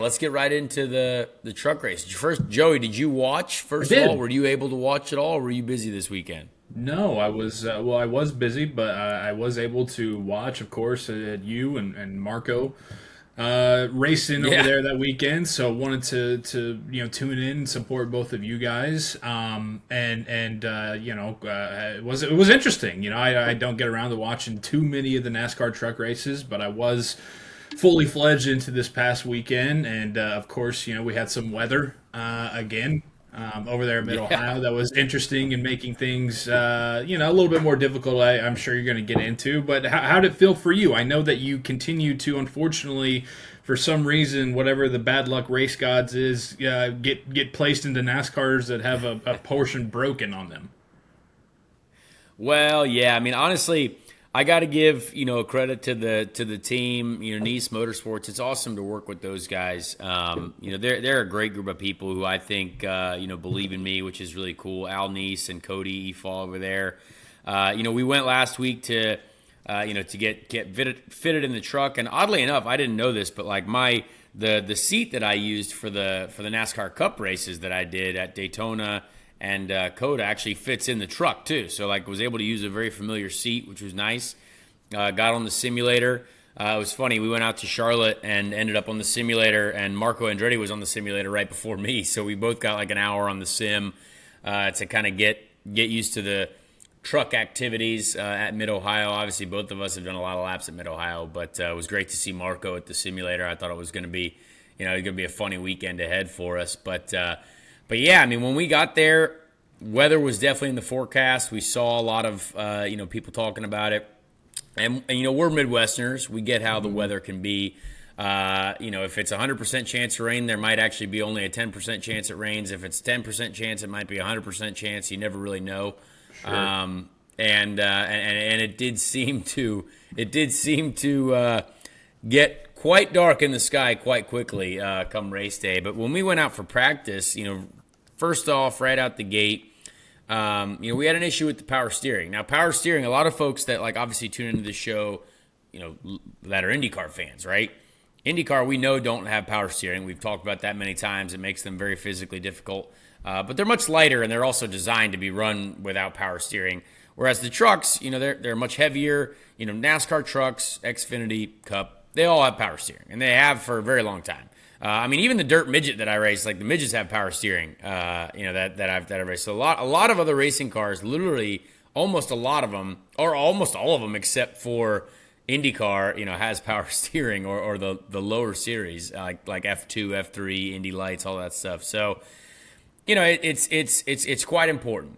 Let's get right into the truck race. First, Joey, did you watch? I First of all, did. were you able to watch it all, or were you busy this weekend? No, I was I was busy, but I was able to watch, of course, you and Marco racing over Yeah. there that weekend. So wanted to tune in and support both of you guys. It was interesting. I don't get around to watching too many of the NASCAR truck races, but I was fully fledged into this past weekend, and of course, we had some weather again over there in Mid Yeah. Ohio that was interesting and making things a little bit more difficult. I'm sure you're going to get into, but how did it feel for you? I know that you continue to, unfortunately, for some reason, whatever the bad luck race gods is, get placed into NASCARs that have a portion broken on them. Well, yeah. I mean, honestly, I got to give a credit to the team. Nice Motorsports. It's awesome to work with those guys. They're a great group of people who I think believe in me, which is really cool. Al Nice and Cody Efall over there. We went last week to get fitted in the truck, and oddly enough, I didn't know this, but like the seat that I used for the NASCAR Cup races that I did at Daytona and Coda actually fits in the truck too. So like was able to use a very familiar seat, which was nice. Got on the simulator. It was funny. We went out to Charlotte and ended up on the simulator, and Marco Andretti was on the simulator right before me. So we both got like an hour on the sim to kind of get used to the truck activities at Mid Ohio. Obviously, both of us have done a lot of laps at Mid Ohio, but it was great to see Marco at the simulator. I thought it was going to be, a funny weekend ahead for us. But yeah, I mean, when we got there, weather was definitely in the forecast. We saw a lot of people talking about it, and we're Midwesterners. We get how the weather can be. If it's a 100% chance of rain, there might actually be only a 10% chance it rains. If it's 10% chance, it might be a 100% chance. You never really know. Sure. And it did seem to get quite dark in the sky quite quickly come race day. But when we went out for practice, first off, right out the gate, we had an issue with the power steering. Now, power steering, a lot of folks that like obviously tune into the show, that are IndyCar fans, right? IndyCar, we know, don't have power steering. We've talked about that many times. It makes them very physically difficult. But they're much lighter, and they're also designed to be run without power steering. Whereas the trucks, they're much heavier. NASCAR trucks, Xfinity, Cup, they all have power steering, and they have for a very long time. Even the dirt midget that I race, like the midgets have power steering. That I've raced. So a lot of other racing cars, literally almost a lot of them, or almost all of them, except for IndyCar, has power steering or the lower series like F2, F3, Indy Lights, all that stuff. So it's quite important.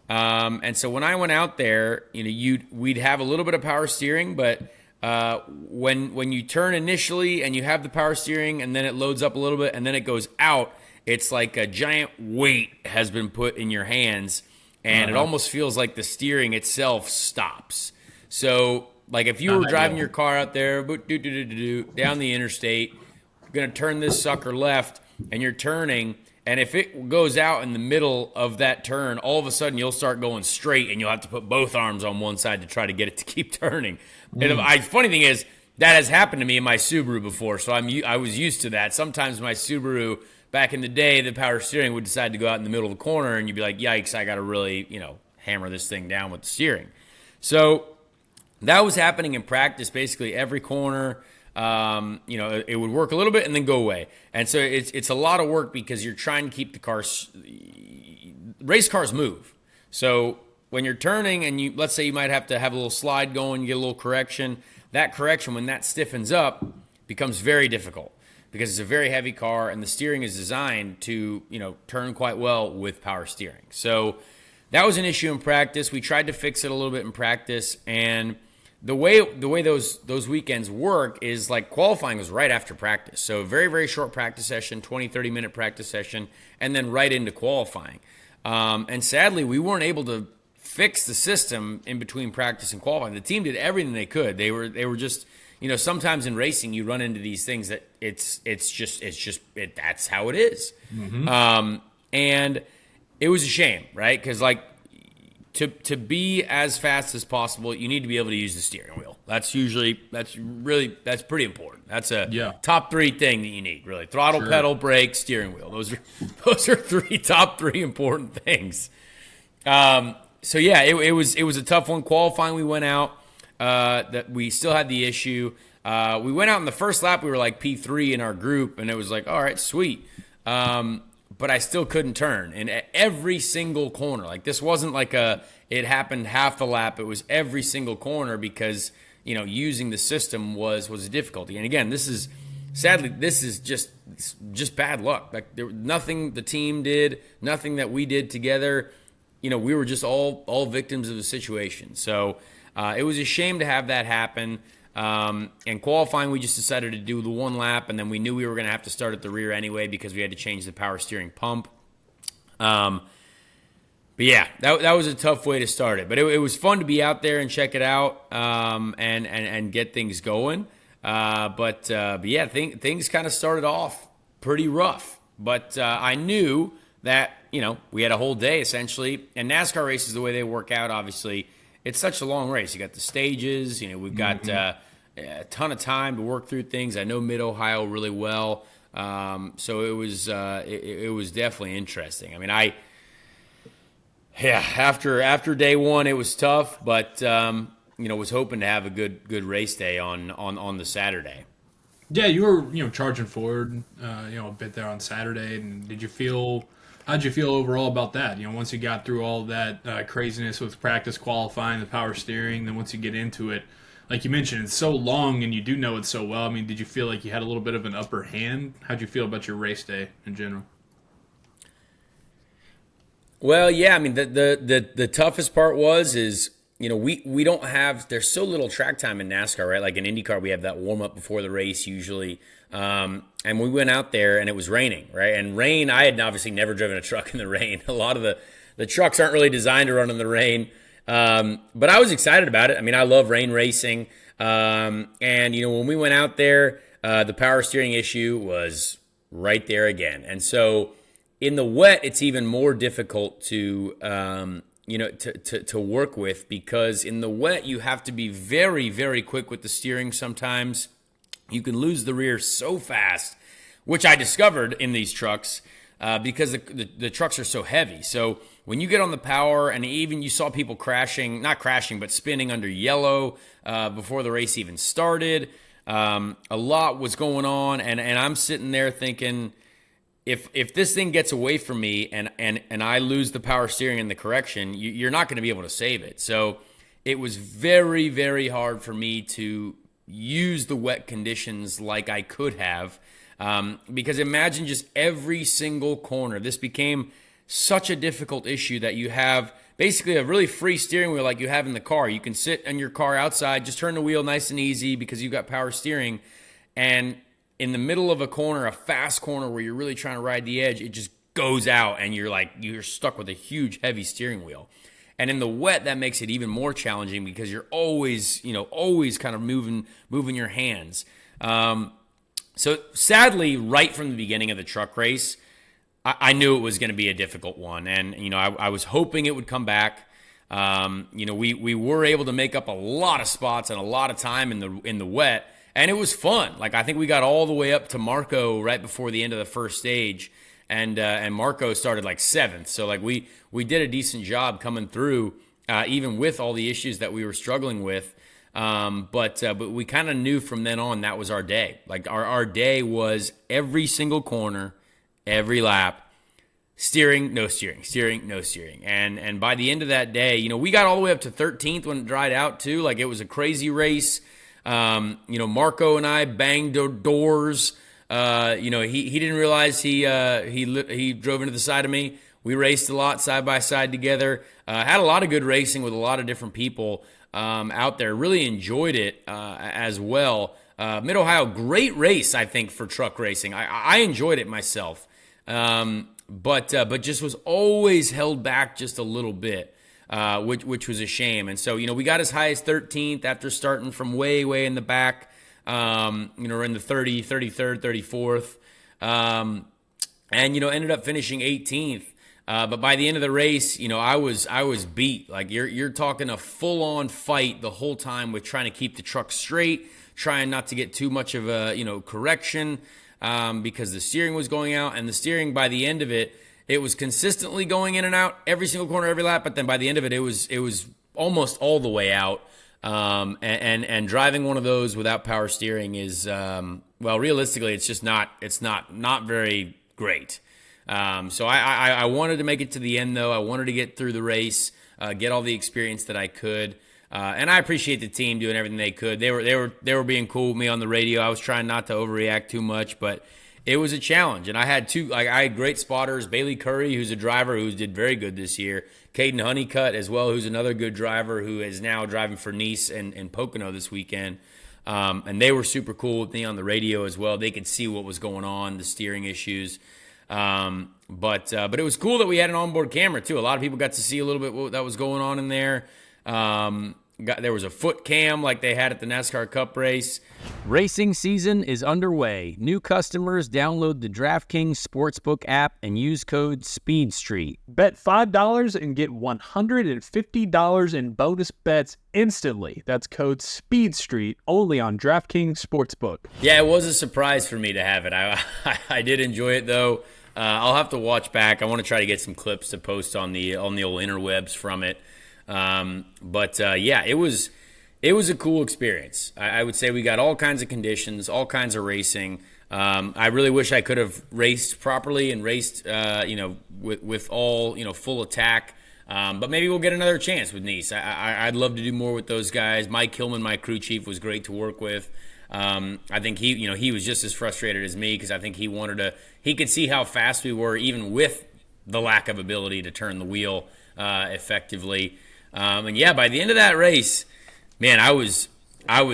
And so when I went out there, we'd have a little bit of power steering, but when you turn initially and you have the power steering and then it loads up a little bit and then it goes out, it's like a giant weight has been put in your hands, and it Uh-huh. almost feels like the steering itself stops. So like if you Not were driving ideal. your car out there down the interstate, you're gonna turn this sucker left, and you're turning. And if it goes out in the middle of that turn, all of a sudden you'll start going straight, and you'll have to put both arms on one side to try to get it to keep turning. And funny thing is, that has happened to me in my Subaru before, so I was used to that. Sometimes my Subaru back in the day, the power steering would decide to go out in the middle of the corner, and you'd be like, "Yikes! I got to really hammer this thing down with the steering." So that was happening in practice basically every corner. It would work a little bit and then go away. And so it's a lot of work because you're trying to keep the cars, race cars move. So when you're turning and let's say you might have to have a little slide going, you get a little correction. That correction, when that stiffens up, becomes very difficult because it's a very heavy car and the steering is designed to, turn quite well with power steering. So that was an issue in practice. We tried to fix it a little bit in practice, and the way those weekends work is like qualifying was right after practice. So very, very short practice session, 20-30 minute practice session, and then right into qualifying. And sadly, we weren't able to fix the system in between practice and qualifying. The team did everything they could. They were just, sometimes in racing you run into these things that that's how it is. And it was a shame, right? Because like to be as fast as possible, you need to be able to use the steering wheel. That's pretty important. That's a top 3 thing that you need, really. Throttle, pedal, brake, steering wheel. Those are top three important things. So yeah, it was a tough one. Qualifying, we went out. That we still had the issue. We went out in the first lap. We were like P3 in our group, and it was like, all right, sweet. But I still couldn't turn in every single corner. Like, this wasn't like it happened half the lap. It was every single corner because, using the system was a difficulty. And again, this is just bad luck. Like, there nothing the team did, nothing that we did together. We were just all victims of the situation. So it was a shame to have that happen. And qualifying, we just decided to do the 1 lap, and then we knew we were going to have to start at the rear anyway because we had to change the power steering pump. But yeah, that was a tough way to start it. But it was fun to be out there and check it out and get things going. But yeah, things kind of started off pretty rough. But I knew that, we had a whole day essentially. And NASCAR races, the way they work out, obviously, it's such a long race. You got the stages, we've got a ton of time to work through things. I know Mid-Ohio really well. So it was definitely interesting. I mean, after day 1, it was tough, but, was hoping to have a good race day on the Saturday. Yeah, you were, charging forward, a bit there on Saturday. And how'd you feel overall about that? Once you got through all that craziness with practice qualifying, the power steering, then once you get into it, like you mentioned, it's so long and you do know it so well. I mean, did you feel like you had a little bit of an upper hand? How'd you feel about your race day in general? Well, yeah, I mean, the toughest part is we don't have, there's so little track time in NASCAR, right? Like in IndyCar, we have that warm up before the race usually. And we went out there and it was raining, right? And rain, I had obviously never driven a truck in the rain. A lot of the trucks aren't really designed to run in the rain. But I was excited about it. I mean, I love rain racing. And when we went out there, the power steering issue was right there again. And so in the wet, it's even more difficult to work with, because in the wet, you have to be very, very quick with the steering sometimes. You can lose the rear so fast, which I discovered in these trucks because the trucks are so heavy. So when you get on the power, and even you saw people not crashing, but spinning under yellow before the race even started. A lot was going on, and I'm sitting there thinking, if this thing gets away from me and I lose the power steering and the correction, you're not going to be able to save it. So it was very, very hard for me to use the wet conditions like I could have, because imagine just every single corner. This became such a difficult issue that you have basically a really free steering wheel like you have in the car. You can sit in your car outside, just turn the wheel nice and easy because you've got power steering, and in the middle of a corner, a fast corner where you're really trying to ride the edge, it just goes out and you're stuck with a huge heavy steering wheel. And in the wet, that makes it even more challenging because you're always kind of moving your hands. So sadly, right from the beginning of the truck race, I knew it was going to be a difficult one. And, I was hoping it would come back. We were able to make up a lot of spots and a lot of time in the wet. And it was fun. Like, I think we got all the way up to Marco right before the end of the first stage. And Marco started like 7th. So like we did a decent job coming through, even with all the issues that we were struggling with. But we kind of knew from then on that was our day. Like our day was every single corner, every lap, steering, no steering, steering, no steering. And by the end of that day, we got all the way up to 13th when it dried out too. Like, it was a crazy race. Marco and I banged doors. He didn't realize he drove into the side of me. We raced a lot side by side together. Had a lot of good racing with a lot of different people out there. Really enjoyed it as well. Mid-Ohio, great race, I think, for truck racing. I enjoyed it myself, but just was always held back just a little bit. Which was a shame. And so, we got as high as 13th after starting from way, way in the back, we're in the 30, 33rd, 34th, and, ended up finishing 18th. But by the end of the race, I was beat. Like you're talking a full on fight the whole time with trying to keep the truck straight, trying not to get too much of a correction because the steering was going out, and the steering by the end of it was consistently going in and out every single corner, every lap. But then by the end of it, it was almost all the way out. And driving one of those without power steering is realistically, it's not very great. So I wanted to make it to the end, though. I wanted to get through the race, get all the experience that I could, and I appreciate the team doing everything they could. They were being cool with me on the radio. I was trying not to overreact too much, but it was a challenge. And I had I had great spotters: Bailey Curry, who's a driver who did very good this year; Caden Honeycutt as well, who's another good driver who is now driving for Nice and Pocono this weekend. And they were super cool with me on the radio as well. They could see what was going on, the steering issues. But it was cool that we had an onboard camera too. A lot of people got to see a little bit what that was going on in there. There was a foot cam like they had at the NASCAR Cup race. Racing season is underway. New customers download the DraftKings Sportsbook app and use code SPEEDSTREET. Bet $5 and get $150 in bonus bets instantly. That's code SPEEDSTREET only on DraftKings Sportsbook. Yeah, it was a surprise for me to have it. I did enjoy it though. I'll have to watch back. I want to try to get some clips to post on the old interwebs from it. Yeah, it was a cool experience. I would say we got all kinds of conditions, all kinds of racing. I really wish I could have raced properly and raced, with all, full attack. But maybe we'll get another chance with Nice. I'd love to do more with those guys. Mike Hillman, my crew chief, was great to work with. I think he was just as frustrated as me because I think he could see how fast we were even with the lack of ability to turn the wheel effectively. And yeah, by the end of that race, man, I was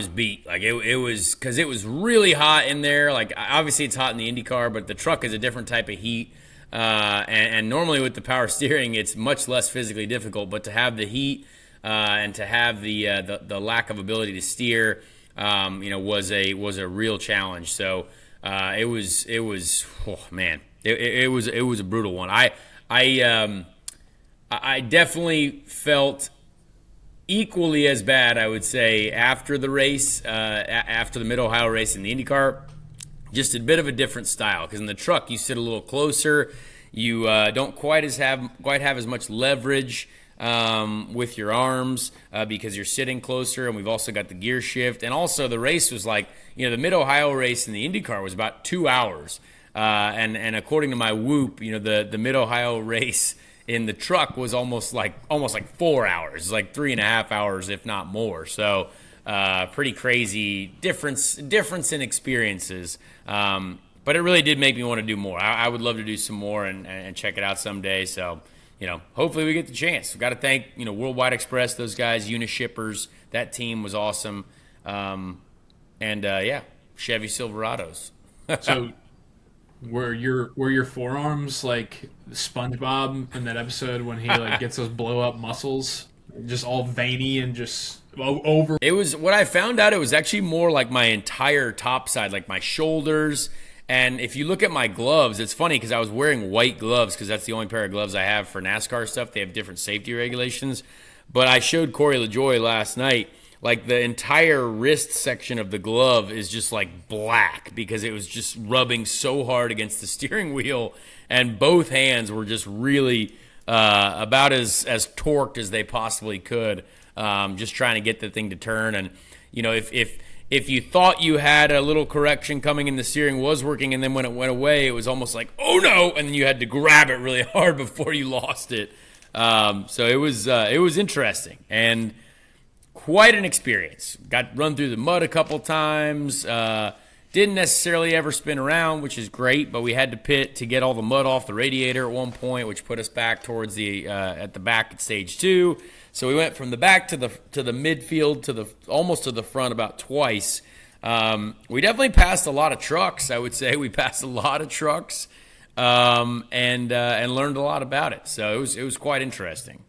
beat. Like it was because it was really hot in there. Like obviously it's hot in the IndyCar, but the truck is a different type of heat. And normally with the power steering, it's much less physically difficult. But to have the heat and to have the lack of ability to steer, was a real challenge. So it was oh man, it was a brutal one. I definitely felt equally as bad, I would say, after the race, after the Mid-Ohio race in the IndyCar. Just a bit of a different style because in the truck you sit a little closer. You don't quite have as much leverage with your arms because you're sitting closer, and we've also got the gear shift. And also the race was like, the Mid-Ohio race in the IndyCar was about 2 hours. And according to my Whoop, the Mid-Ohio race in the truck was almost like 4 hours, like 3.5 hours, if not more. So pretty crazy difference in experiences. But it really did make me want to do more. I would love to do some more and check it out someday. So, hopefully we get the chance. We've got to thank, Worldwide Express, those guys, Unishippers. That team was awesome. Yeah, Chevy Silverados. So were your forearms like SpongeBob in that episode when he like gets those blow up muscles, just all veiny and just over? It was what I found out. It was actually more like my entire top side, like my shoulders. And if you look at my gloves, it's funny because I was wearing white gloves because that's the only pair of gloves I have for NASCAR stuff. They have different safety regulations. But I showed Corey LaJoy last night, like the entire wrist section of the glove is just like black because it was just rubbing so hard against the steering wheel, and both hands were just really about as torqued as they possibly could, just trying to get the thing to turn. And if you thought you had a little correction coming and the steering was working, and then when it went away, it was almost like, oh no, and then you had to grab it really hard before you lost it. So it was interesting and quite an experience. Got run through the mud a couple times. Didn't necessarily ever spin around, which is great, but we had to pit to get all the mud off the radiator at one point, which put us back towards the at the back at stage 2. So we went from the back to the midfield to the almost to the front about twice. We definitely passed a lot of trucks. I would say we passed a lot of trucks and learned a lot about it. So it was quite interesting.